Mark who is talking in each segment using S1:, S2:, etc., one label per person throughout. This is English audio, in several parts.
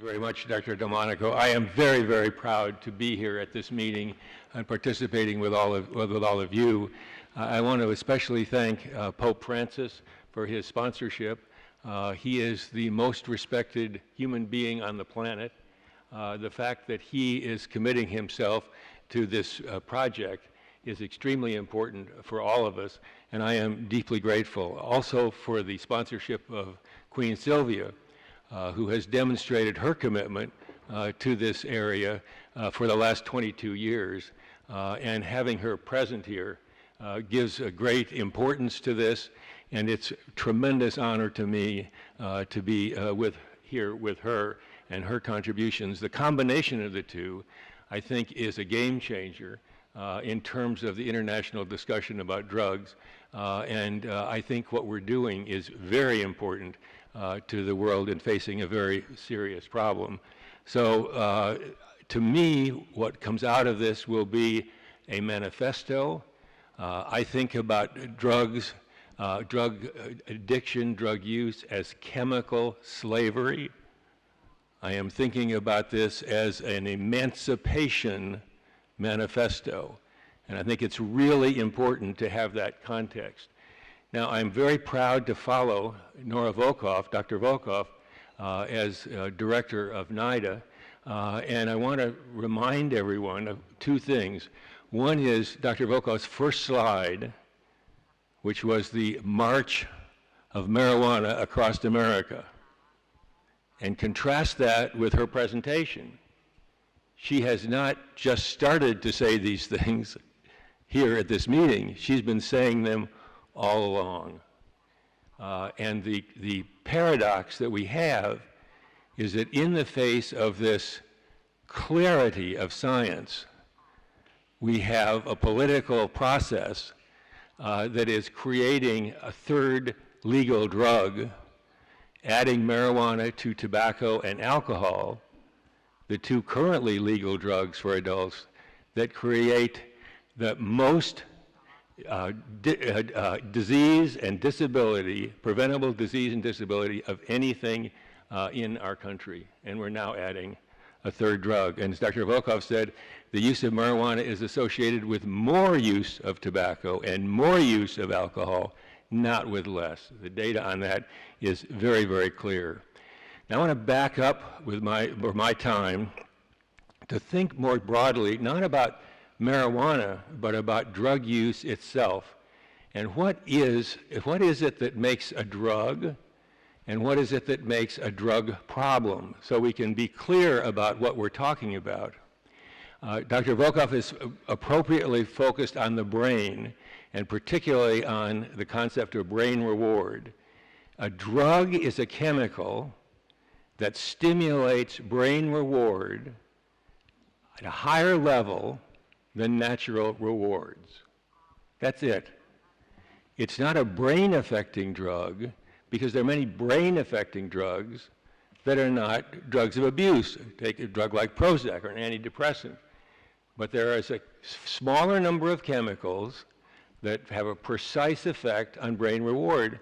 S1: very much, Dr. Delmonico. I am very, very proud to be here at this meeting and participating with all of you. I want to especially thank Pope Francis for his sponsorship. He is the most respected human being on the planet. The fact that he is committing himself to this project is extremely important for all of us, and I am deeply grateful. Also for the sponsorship of Queen Sylvia, who has demonstrated her commitment to this area for the last 22 years, and having her present here gives a great importance to this, and it's a tremendous honor to me to be here with her and her contributions. The combination of the two, I think, is a game changer in terms of the international discussion about drugs, and I think what we're doing is very important to the world in facing a very serious problem. So to me, what comes out of this will be a manifesto. I think about drugs, drug addiction, drug use as chemical slavery. I am thinking about this as an emancipation manifesto, and I think it's really important to have that context. Now, I'm very proud to follow Nora Volkoff, Dr. Volkoff, as director of NIDA, and I want to remind everyone of two things. One is Dr. Volkoff's first slide, which was the march of marijuana across America, and contrast that with her presentation. She has not just started to say these things here at this meeting. She's been saying them all along. And the paradox that we have is that in the face of this clarity of science, we have a political process that is creating a third legal drug, adding marijuana to tobacco and alcohol, the two currently legal drugs for adults, that create the most disease and disability, preventable disease and disability of anything in our country. And we're now adding a third drug. And as Dr. Volkoff said, the use of marijuana is associated with more use of tobacco and more use of alcohol, not with less. The data on that is very, very clear. Now I want to back up with my time to think more broadly, not about marijuana, but about drug use itself. And what is it that makes a drug, and what is it that makes a drug problem? So we can be clear about what we're talking about. Dr. Volkoff is appropriately focused on the brain, and particularly on the concept of brain reward. A drug is a chemical that stimulates brain reward at a higher level than natural rewards. That's it. It's not a brain-affecting drug, because there are many brain-affecting drugs that are not drugs of abuse. Take a drug like Prozac or an antidepressant. But there is a smaller number of chemicals that have a precise effect on brain reward.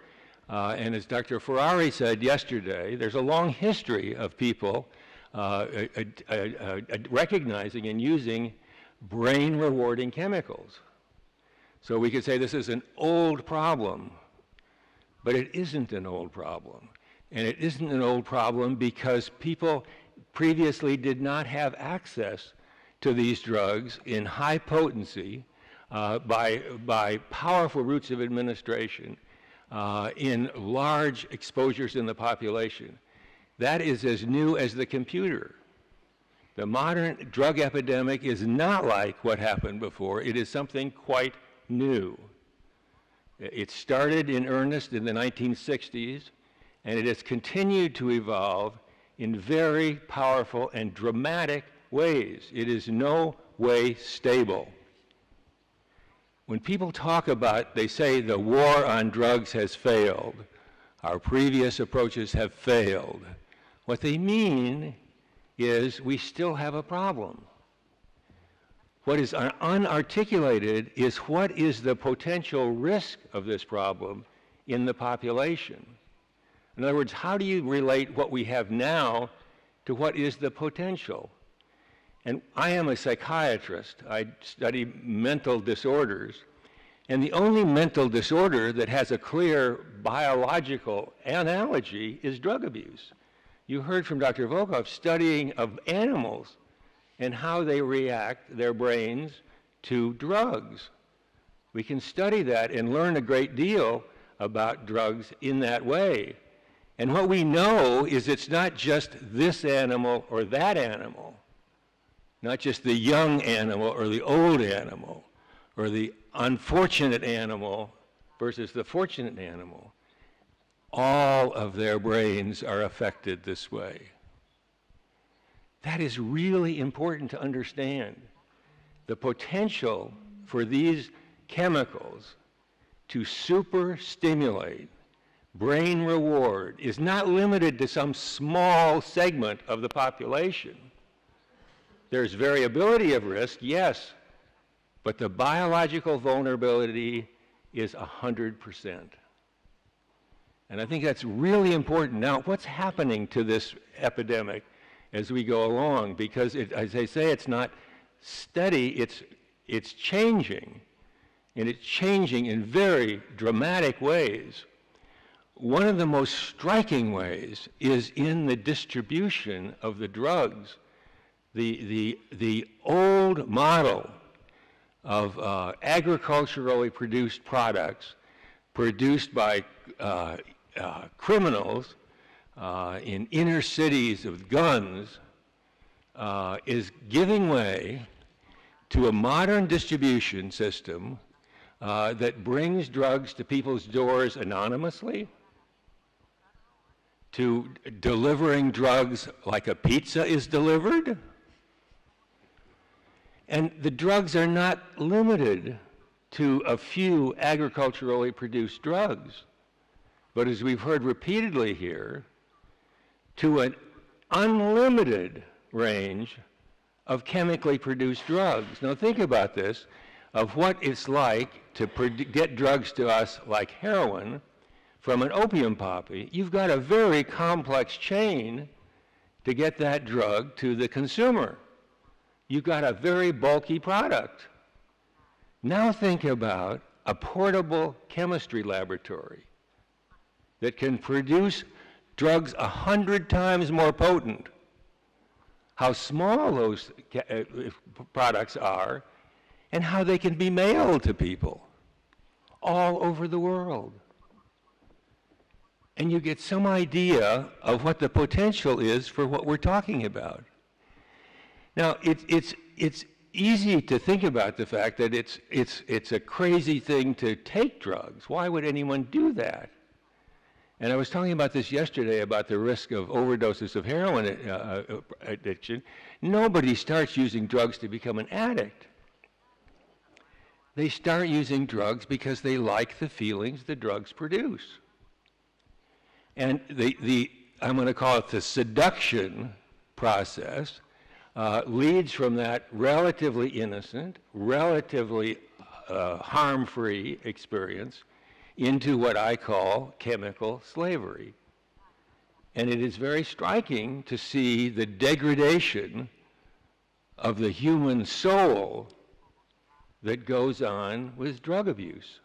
S1: And as Dr. Ferrari said yesterday, there's a long history of people recognizing and using brain rewarding chemicals. So we could say this is an old problem, but it isn't an old problem. And it isn't an old problem because people previously did not have access to these drugs in high potency by powerful routes of administration in large exposures in the population. That is as new as the computer. The modern drug epidemic is not like what happened before. It is something quite new. It started in earnest in the 1960s, and it has continued to evolve in very powerful and dramatic ways. It is no way stable. When people talk about, they say the war on drugs has failed, our previous approaches have failed, what they mean is we still have a problem. What is unarticulated is what is the potential risk of this problem in the population. In other words, how do you relate what we have now to what is the potential. And I am a psychiatrist. I study mental disorders. And the only mental disorder that has a clear biological analogy is drug abuse. You heard from Dr. Volkoff studying of animals and how they react, their brains, to drugs. We can study that and learn a great deal about drugs in that way. And what we know is it's not just this animal or that animal, not just the young animal or the old animal, or the unfortunate animal versus the fortunate animal. All of their brains are affected this way. That is really important to understand. The potential for these chemicals to super stimulate brain reward is not limited to some small segment of the population. There's variability of risk, yes, but the biological vulnerability is 100%. And I think that's really important. Now, what's happening to this epidemic as we go along? Because, as I say, it's not steady, it's changing. And it's changing in very dramatic ways. One of the most striking ways is in the distribution of the drugs. The old model of agriculturally produced products produced by criminals in inner cities with guns is giving way to a modern distribution system that brings drugs to people's doors anonymously, to delivering drugs like a pizza is delivered. And the drugs are not limited to a few agriculturally produced drugs, but as we've heard repeatedly here, to an unlimited range of chemically produced drugs. Now think about this, of what it's like to get drugs to us like heroin from an opium poppy. You've got a very complex chain to get that drug to the consumer. You've got a very bulky product. Now think about a portable chemistry laboratory that can produce drugs 100 times more potent. How small those products are and how they can be mailed to people all over the world. And you get some idea of what the potential is for what we're talking about. Now, it's easy to think about the fact that it's a crazy thing to take drugs. Why would anyone do that? And I was talking about this yesterday about the risk of overdoses of heroin addiction. Nobody starts using drugs to become an addict. They start using drugs because they like the feelings the drugs produce. And I'm going to call it the seduction process, leads from that relatively innocent, relatively harm-free experience into what I call chemical slavery. And it is very striking to see the degradation of the human soul that goes on with drug abuse.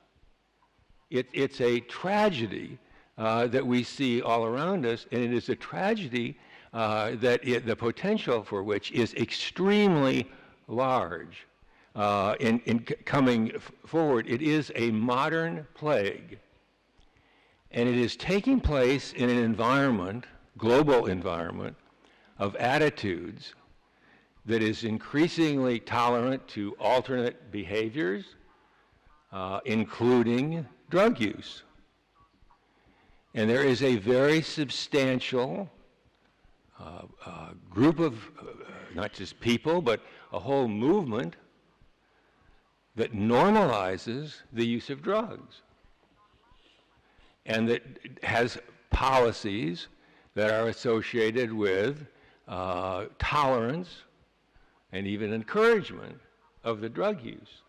S1: It's a tragedy that we see all around us, and it is a tragedy the potential for which is extremely large in coming forward. It is a modern plague, and it is taking place in an environment, global environment, of attitudes that is increasingly tolerant to alternate behaviors, including drug use. And there is a very substantial group of, not just people, but a whole movement that normalizes the use of drugs and that has policies that are associated with tolerance and even encouragement of the drug use.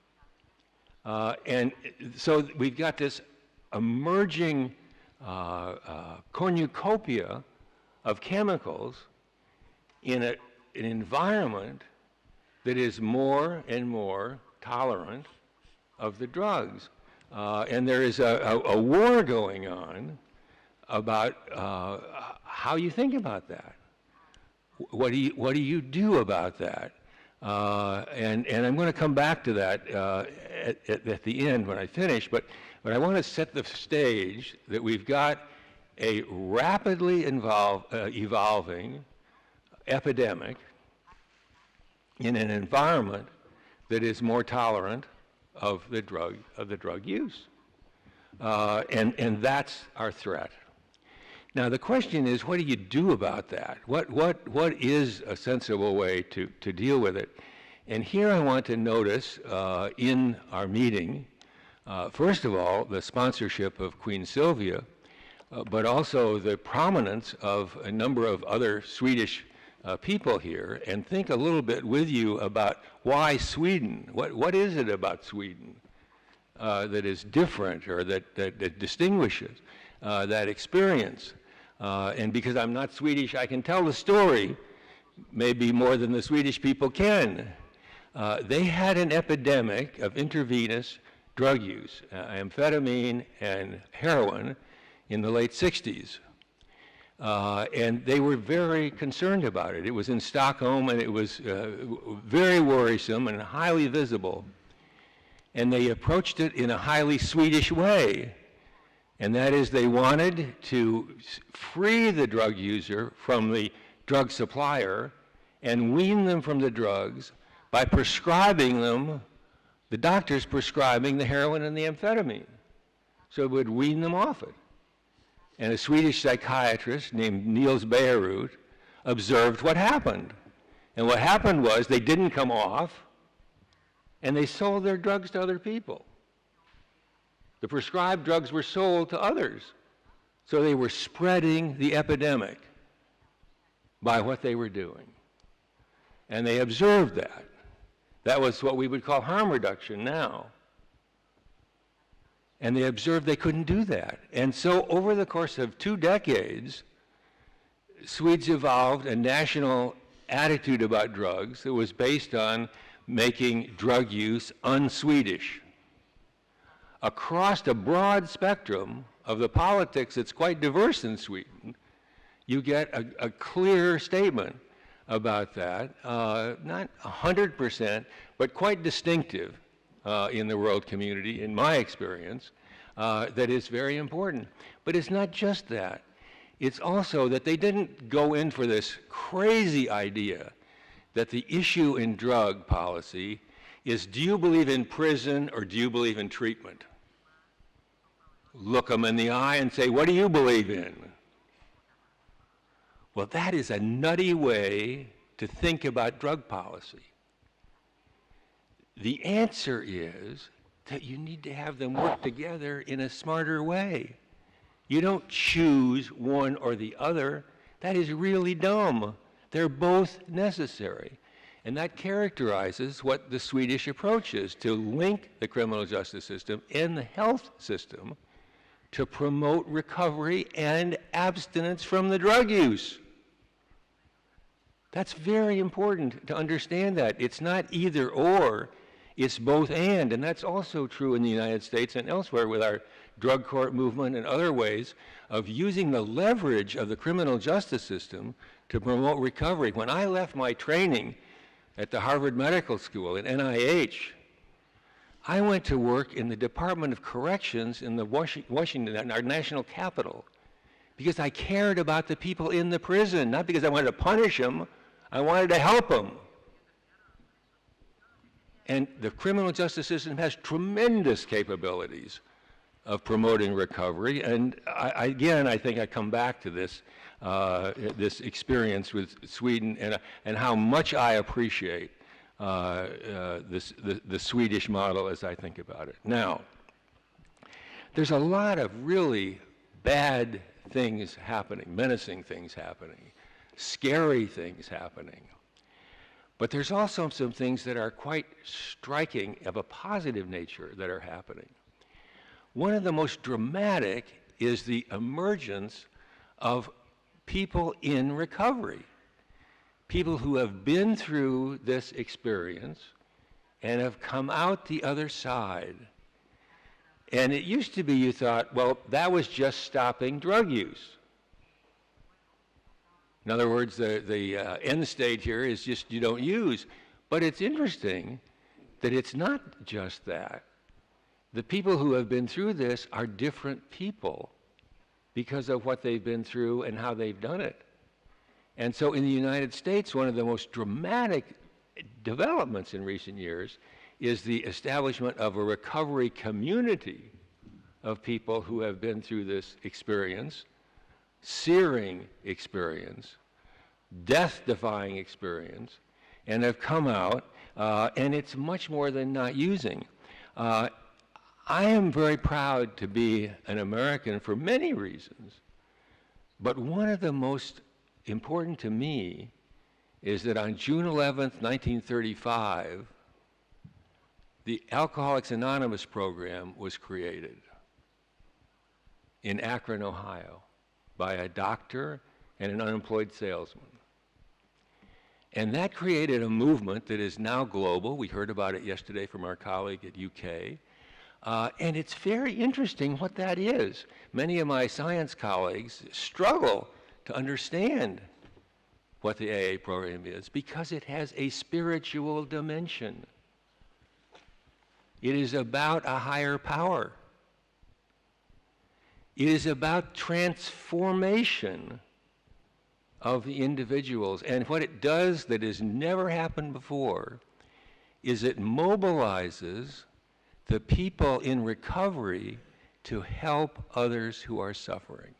S1: And so we've got this emerging cornucopia of chemicals in an environment that is more and more tolerant of the drugs. And there is a war going on about how you think about that. What do you do about that? And I'm going to come back to that at the end when I finish, but I want to set the stage that we've got a rapidly evolving epidemic in an environment that is more tolerant of the drug use, and that's our threat. Now the question is, what do you do about that? What is a sensible way to deal with it? And here I want to notice in our meeting, first of all, the sponsorship of Queen Sylvia, but also the prominence of a number of other Swedish people here, and think a little bit with you about why Sweden. What is it about Sweden that is different, or that distinguishes that experience? And because I'm not Swedish, I can tell the story maybe more than the Swedish people can. They had an epidemic of intravenous drug use, amphetamine and heroin, in the late 60s. And they were very concerned about it. It was in Stockholm, and it was very worrisome and highly visible. And they approached it in a highly Swedish way. And that is, they wanted to free the drug user from the drug supplier and wean them from the drugs by prescribing them, the doctors prescribing the heroin and the amphetamine. So it would wean them off it. And a Swedish psychiatrist named Niels Bejerot observed what happened. And what happened was they didn't come off, and they sold their drugs to other people. The prescribed drugs were sold to others. So they were spreading the epidemic by what they were doing. And they observed that. That was what we would call harm reduction now. And they observed they couldn't do that. And so over the course of 2 decades, Swedes evolved a national attitude about drugs that was based on making drug use un-Swedish. Across a broad spectrum of the politics that's quite diverse in Sweden, you get a clear statement about that, not 100%, but quite distinctive in the world community, in my experience, that is very important. But it's not just that. It's also that they didn't go in for this crazy idea that the issue in drug policy is, do you believe in prison or do you believe in treatment? Look them in the eye and say, what do you believe in? Well, that is a nutty way to think about drug policy. The answer is that you need to have them work together in a smarter way. You don't choose one or the other. That is really dumb. They're both necessary. And that characterizes what the Swedish approach is, to link the criminal justice system and the health system to promote recovery and abstinence from the drug use. That's very important to understand that. It's not either or, it's both and that's also true in the United States and elsewhere with our drug court movement and other ways of using the leverage of the criminal justice system to promote recovery. When I left my training at the Harvard Medical School at NIH, I went to work in the Department of Corrections in the Washington, our national capital, because I cared about the people in the prison, not because I wanted to punish them. I wanted to help them. And the criminal justice system has tremendous capabilities of promoting recovery. And again, I think I come back to this, this experience with Sweden and how much I appreciate the Swedish model as I think about it. Now, there's a lot of really bad things happening, menacing things happening, scary things happening. But there's also some things that are quite striking of a positive nature that are happening. One of the most dramatic is the emergence of people in recovery. people who have been through this experience and have come out the other side. And it used to be you thought, well, that was just stopping drug use. In other words, the end stage here is just you don't use. But it's interesting that it's not just that. The people who have been through this are different people because of what they've been through and how they've done it. And so in the United States, one of the most dramatic developments in recent years is the establishment of a recovery community of people who have been through this experience, searing experience, death-defying experience, and have come out, and it's much more than not using. I am very proud to be an American for many reasons, but one of the most important to me is that on June 11th, 1935, the Alcoholics Anonymous program was created in Akron, Ohio, by a doctor and an unemployed salesman. And that created a movement that is now global. We heard about it yesterday from our colleague at UK. And it's very interesting what that is. Many of my science colleagues struggle to understand what the AA program is because it has a spiritual dimension. It is about a higher power. It is about transformation of the individuals. And what it does that has never happened before is it mobilizes the people in recovery to help others who are suffering.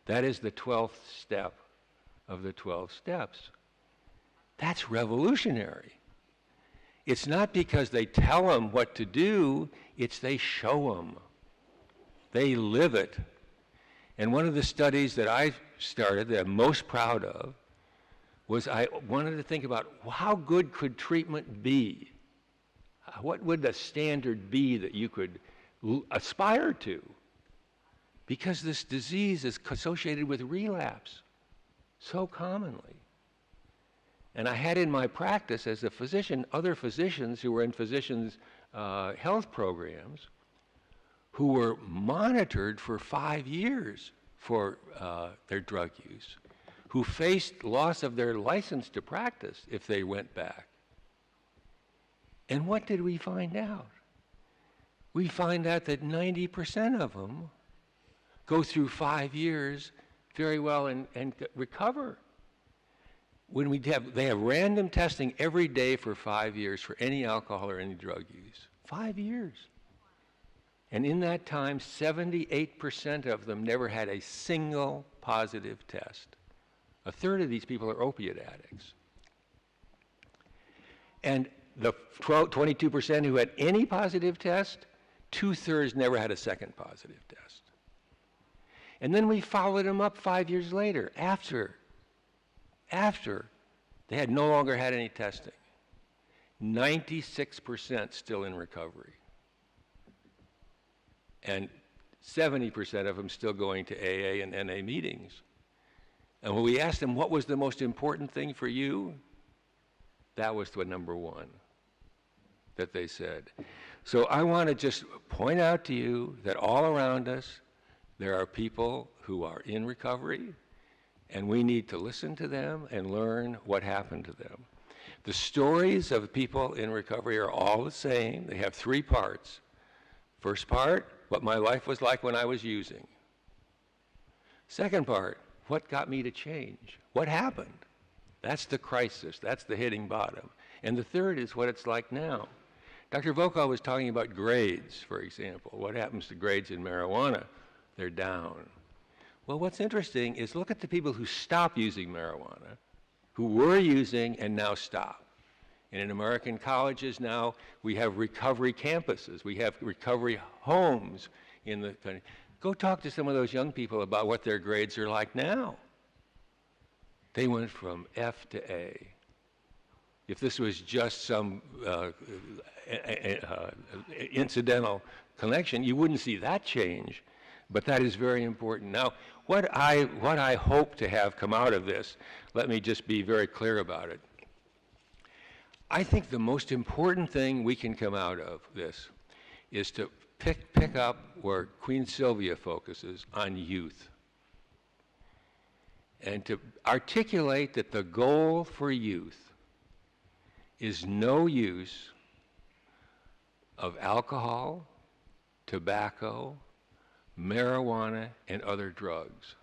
S1: That is the 12th step of the 12 steps. That's revolutionary. It's not because they tell them what to do, it's they show them. They live it. And one of the studies that I started that I'm most proud of was I wanted to think about how good could treatment be? What would the standard be that you could aspire to? Because this disease is associated with relapse so commonly. And I had in my practice as a physician, other physicians who were in physicians' health programs who were monitored for 5 years for their drug use, who faced loss of their license to practice if they went back. And what did we find out? We find out that 90% of them go through 5 years very well and recover. When they have random testing every day for 5 years for any alcohol or any drug use. 5 years. And in that time, 78% of them never had a single positive test. A third of these people are opiate addicts. And the 22% who had any positive test, 2/3 never had a second positive test. And then we followed them up 5 years later, after they had no longer had any testing. 96% still in recovery. And 70% of them still going to AA and NA meetings. And when we asked them what was the most important thing for you, that was the number one that they said. So I want to just point out to you that all around us, there are people who are in recovery, and we need to listen to them and learn what happened to them. The stories of people in recovery are all the same. They have 3 parts. First part, what my life was like when I was using. Second part, what got me to change? What happened? That's the crisis. That's the hitting bottom. And the third is what it's like now. Dr. Vokal was talking about grades, for example. What happens to grades in marijuana? They're down. Well, what's interesting is look at the people who stop using marijuana, who were using and now stop. And in American colleges now, we have recovery campuses. We have recovery homes in the country. Go talk to some of those young people about what their grades are like now. They went from F to A. If this was just some incidental connection, you wouldn't see that change. But that is very important. Now, what I hope to have come out of this, let me just be very clear about it. I think the most important thing we can come out of this is to pick up where Queen Sylvia focuses on youth, and to articulate that the goal for youth is no use of alcohol, tobacco, marijuana, and other drugs.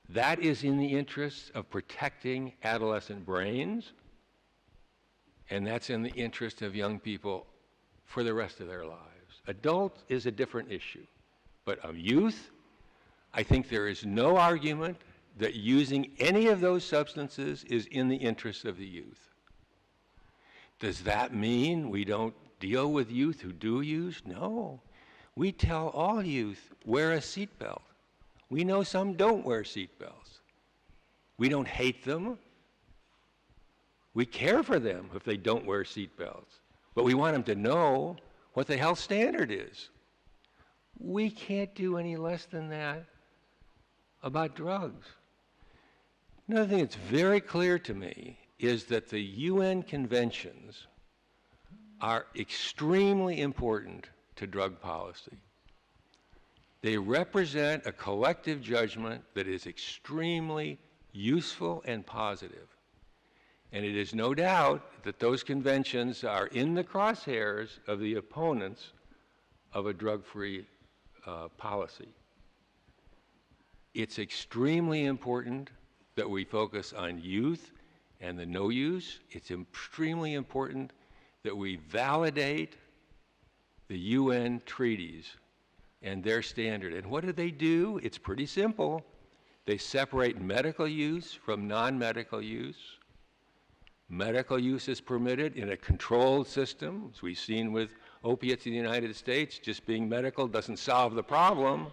S1: That is in the interest of protecting adolescent brains, and that's in the interest of young people for the rest of their lives. Adults is a different issue, but of youth, I think there is no argument that using any of those substances is in the interest of the youth. Does that mean we don't deal with youth who do use? No. We tell all youth, wear a seatbelt. We know some don't wear seatbelts. We don't hate them. We care for them if they don't wear seatbelts. But we want them to know what the health standard is. We can't do any less than that about drugs. Another thing that's very clear to me is that the UN conventions are extremely important to drug policy. They represent a collective judgment that is extremely useful and positive. And it is no doubt that those conventions are in the crosshairs of the opponents of a drug-free policy. It's extremely important that we focus on youth and the no use. It's extremely important that we validate the UN treaties and their standard. And what do? It's pretty simple. They separate medical use from non-medical use. Medical use is permitted in a controlled system, as we've seen with opiates in the United States. Just being medical doesn't solve the problem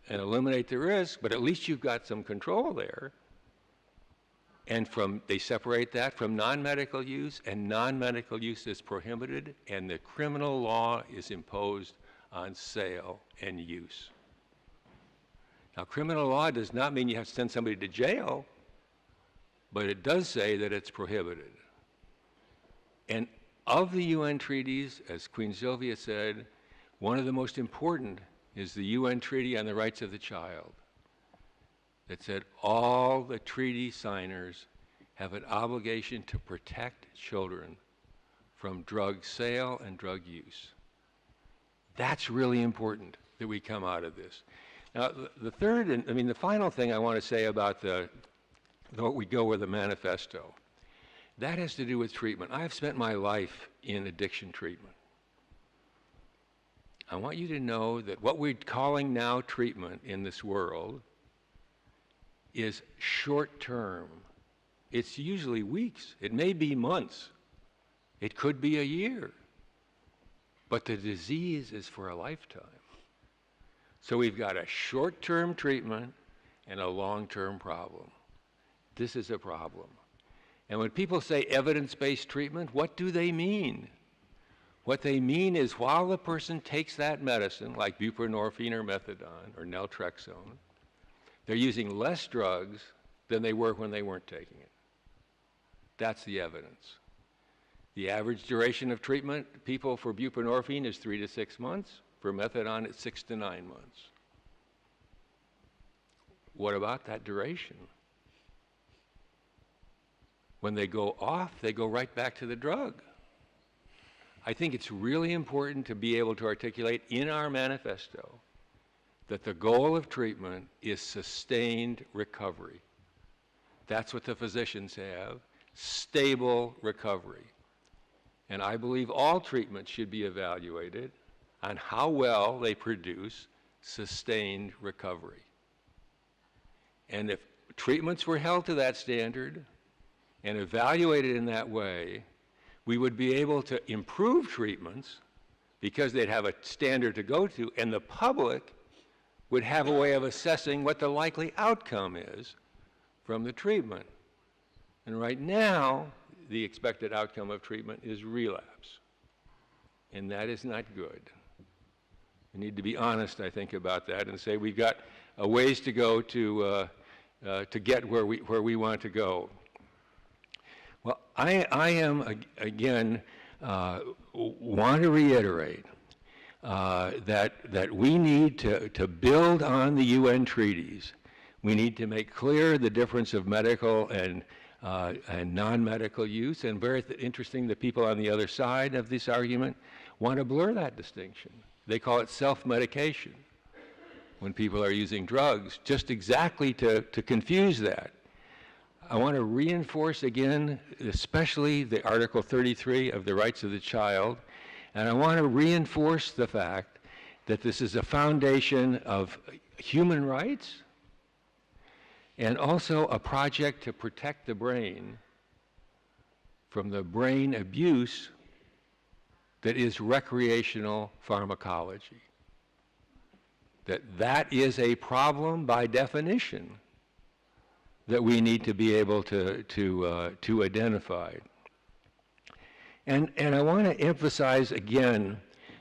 S1: and eliminate the risk, but at least you've got some control there. And they separate that from non-medical use, and non-medical use is prohibited, and the criminal law is imposed on sale and use. Now, criminal law does not mean you have to send somebody to jail, but it does say that it's prohibited. And of the UN treaties, as Queen Sylvia said, one of the most important is the UN Treaty on the Rights of the Child, that said all the treaty signers have an obligation to protect children from drug sale and drug use. That's really important that we come out of this. Now, the final thing I want to say about what we go with the manifesto, that has to do with treatment. I have spent my life in addiction treatment. I want you to know that what we're calling now treatment in this world is short-term. It's usually weeks. It may be months. It could be a year. But the disease is for a lifetime. So we've got a short-term treatment and a long-term problem. This is a problem. And when people say evidence-based treatment, what do they mean? What they mean is while the person takes that medicine, like buprenorphine or methadone or naltrexone, they're using less drugs than they were when they weren't taking it. That's the evidence. The average duration of treatment, people for buprenorphine is 3 to 6 months. For methadone, it's 6 to 9 months. What about that duration? When they go off, they go right back to the drug. I think it's really important to be able to articulate in our manifesto that the goal of treatment is sustained recovery. That's what the physicians have, stable recovery. And I believe all treatments should be evaluated on how well they produce sustained recovery. And if treatments were held to that standard and evaluated in that way, we would be able to improve treatments because they'd have a standard to go to, and the public would have a way of assessing what the likely outcome is from the treatment. And right now, the expected outcome of treatment is relapse. And that is not good. We need to be honest, I think, about that and say we've got a ways to go to get where we want to go. Well, I am, again, want to reiterate that we need to build on the UN treaties. We need to make clear the difference of medical and non-medical use, and very interesting that people on the other side of this argument want to blur that distinction. They call it self-medication when people are using drugs, just exactly to confuse that. I want to reinforce again, especially the Article 33 of the rights of the child, and I want to reinforce the fact that this is a foundation of human rights and also a project to protect the brain from the brain abuse that is recreational pharmacology. That is a problem by definition that we need to be able to identify. And I want to emphasize again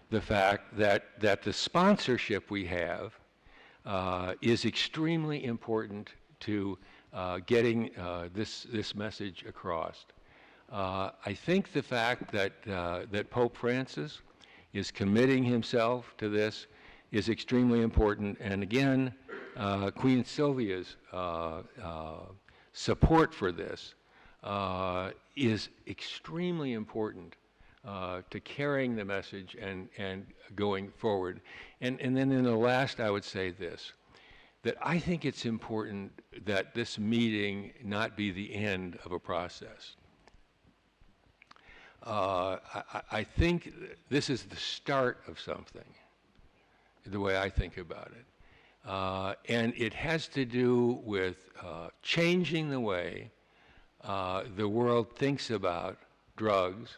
S1: the fact that the sponsorship we have is extremely important to getting this message across. I think the fact that Pope Francis is committing himself to this is extremely important, and again, Queen Sylvia's support for this is extremely important to carrying the message and going forward. And then in the last, I would say this, that I think it's important that this meeting not be the end of a process. I think this is the start of something, the way I think about it. And it has to do with changing the way the world thinks about drugs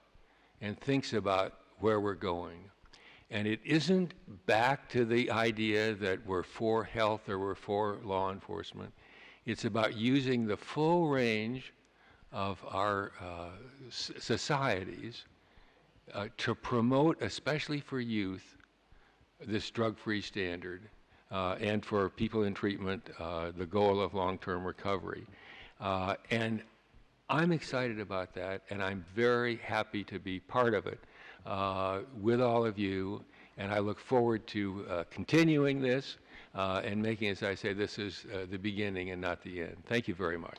S1: and thinks about where we're going. And it isn't back to the idea that we're for health or we're for law enforcement. It's about using the full range of our societies to promote, especially for youth, this drug-free standard, and for people in treatment, the goal of long-term recovery. And I'm excited about that, and I'm very happy to be part of it with all of you, and I look forward to continuing this and making, as I say, this is the beginning and not the end. Thank you very much.